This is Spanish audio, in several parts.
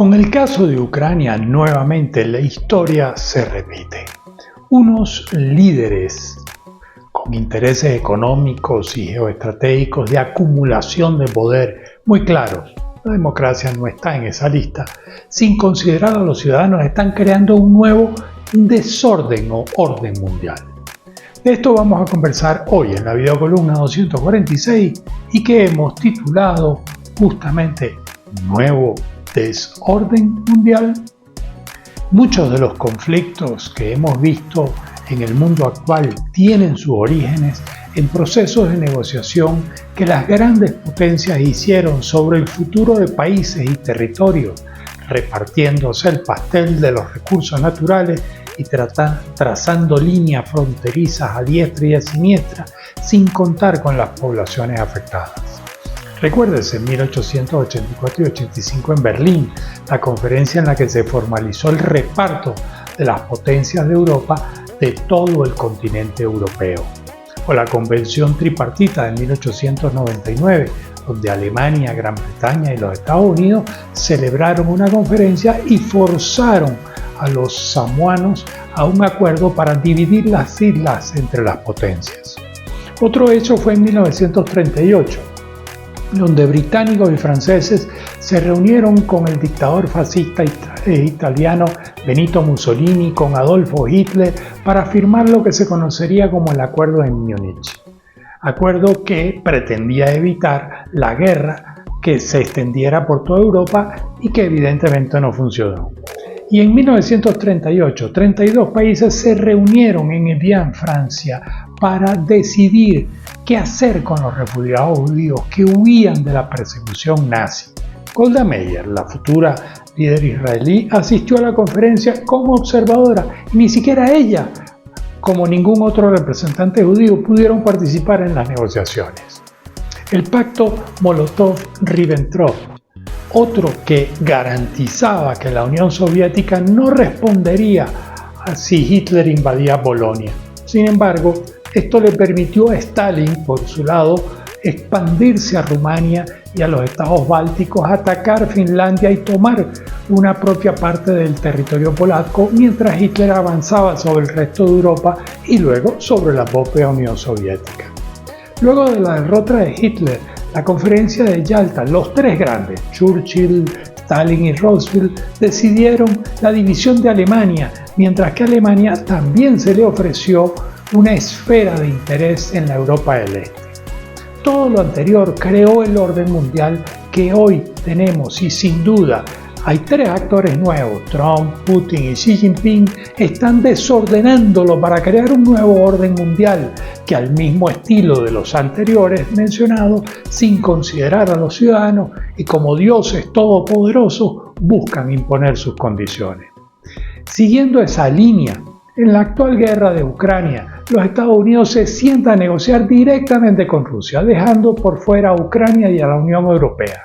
Con el caso de Ucrania, nuevamente la historia se repite. Unos líderes con intereses económicos y geoestratégicos de acumulación de poder muy claros, la democracia no está en esa lista, sin considerar a los ciudadanos, están creando un nuevo desorden o orden mundial. De esto vamos a conversar hoy en la videocolumna 246 y que hemos titulado justamente Nuevo Desorden Mundial. Muchos de los conflictos que hemos visto en el mundo actual tienen sus orígenes en procesos de negociación que las grandes potencias hicieron sobre el futuro de países y territorios, repartiéndose el pastel de los recursos naturales y trazando líneas fronterizas a diestra y a siniestra, sin contar con las poblaciones afectadas. Recuérdese, en 1884 y 85 en Berlín, la conferencia en la que se formalizó el reparto de las potencias de Europa de todo el continente europeo. O la Convención Tripartita de 1899, donde Alemania, Gran Bretaña y los Estados Unidos celebraron una conferencia y forzaron a los samoanos a un acuerdo para dividir las islas entre las potencias. Otro hecho fue en 1938, donde británicos y franceses se reunieron con el dictador fascista italiano Benito Mussolini, con Adolfo Hitler, para firmar lo que se conocería como el Acuerdo de Múnich. Acuerdo que pretendía evitar la guerra que se extendiera por toda Europa y que evidentemente no funcionó. Y en 1938, 32 países se reunieron en Evian, Francia, para decidir qué hacer con los refugiados judíos que huían de la persecución nazi. Golda Meir, la futura líder israelí, asistió a la conferencia como observadora y ni siquiera ella, como ningún otro representante judío, pudieron participar en las negociaciones. El pacto Molotov-Ribbentrop, otro que garantizaba que la Unión Soviética no respondería si Hitler invadía Polonia. Sin embargo, esto le permitió a Stalin, por su lado, expandirse a Rumania y a los estados bálticos, atacar Finlandia y tomar una propia parte del territorio polaco, mientras Hitler avanzaba sobre el resto de Europa y luego sobre la propia Unión Soviética. Luego de la derrota de Hitler, la conferencia de Yalta, los tres grandes, Churchill, Stalin y Roosevelt, decidieron la división de Alemania, mientras que a Alemania también se le ofreció una esfera de interés en la Europa del Este. Todo lo anterior creó el orden mundial que hoy tenemos y sin duda hay tres actores nuevos, Trump, Putin y Xi Jinping, están desordenándolo para crear un nuevo orden mundial que al mismo estilo de los anteriores mencionados, sin considerar a los ciudadanos y como dioses todopoderosos, buscan imponer sus condiciones. Siguiendo esa línea, en la actual guerra de Ucrania, los Estados Unidos se sientan a negociar directamente con Rusia, dejando por fuera a Ucrania y a la Unión Europea.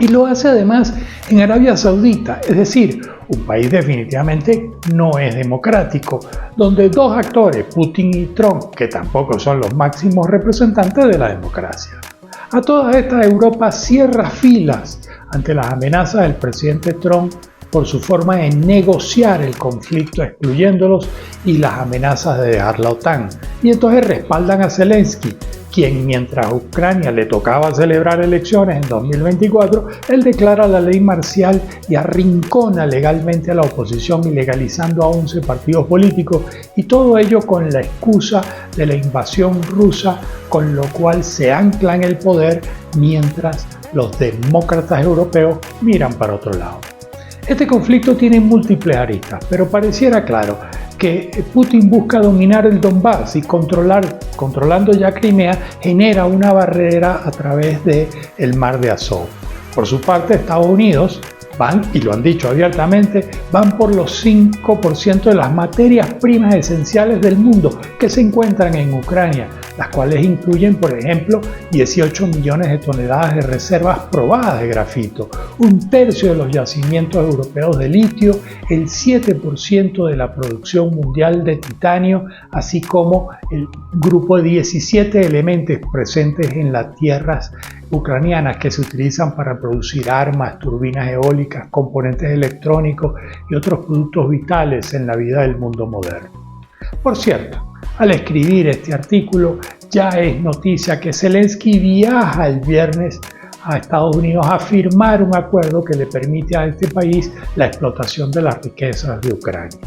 Y lo hace además en Arabia Saudita, es decir, un país definitivamente no es democrático, donde dos actores, Putin y Trump, que tampoco son los máximos representantes de la democracia. A toda esta Europa cierra filas ante las amenazas del presidente Trump por su forma de negociar el conflicto excluyéndolos y las amenazas de dejar la OTAN. Y entonces respaldan a Zelensky, quien mientras a Ucrania le tocaba celebrar elecciones en 2024, él declara la ley marcial y arrincona legalmente a la oposición, ilegalizando a 11 partidos políticos, y todo ello con la excusa de la invasión rusa, con lo cual se ancla en el poder mientras los demócratas europeos miran para otro lado. Este conflicto tiene múltiples aristas, pero pareciera claro que Putin busca dominar el Donbass y controlando ya Crimea, genera una barrera a través del mar de Azov. Por su parte, Estados Unidos van, y lo han dicho abiertamente, van por los 5% de las materias primas esenciales del mundo que se encuentran en Ucrania, las cuales incluyen, por ejemplo, 18 millones de toneladas de reservas probadas de grafito, un tercio de los yacimientos europeos de litio, el 7% de la producción mundial de titanio, así como el grupo de 17 elementos presentes en las tierras ucranianas que se utilizan para producir armas, turbinas eólicas, componentes electrónicos y otros productos vitales en la vida del mundo moderno. Por cierto, al escribir este artículo ya es noticia que Zelensky viaja el viernes a Estados Unidos a firmar un acuerdo que le permite a este país la explotación de las riquezas de Ucrania.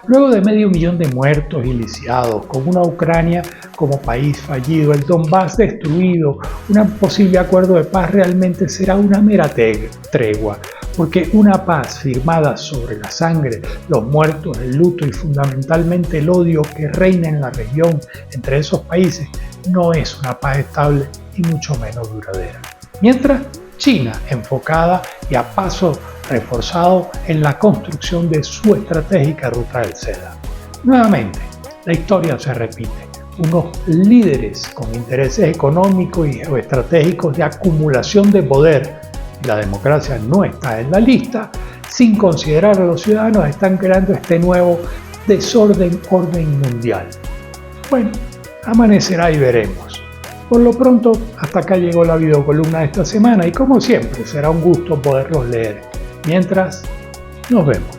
Luego de 500.000 de muertos y lisiados, con una Ucrania como país fallido, el Donbass destruido, un posible acuerdo de paz realmente será una mera tregua, porque una paz firmada sobre la sangre, los muertos, el luto y fundamentalmente el odio que reina en la región entre esos países no es una paz estable y mucho menos duradera. Mientras, China, enfocada y a paso reforzado en la construcción de su estratégica ruta del seda. Nuevamente, la historia se repite. Unos líderes con intereses económicos y geoestratégicos de acumulación de poder, y la democracia no está en la lista, sin considerar a los ciudadanos, están creando este nuevo orden mundial. Bueno, amanecerá y veremos. Por lo pronto, hasta acá llegó la videocolumna de esta semana y como siempre será un gusto poderlos leer. Mientras, nos vemos.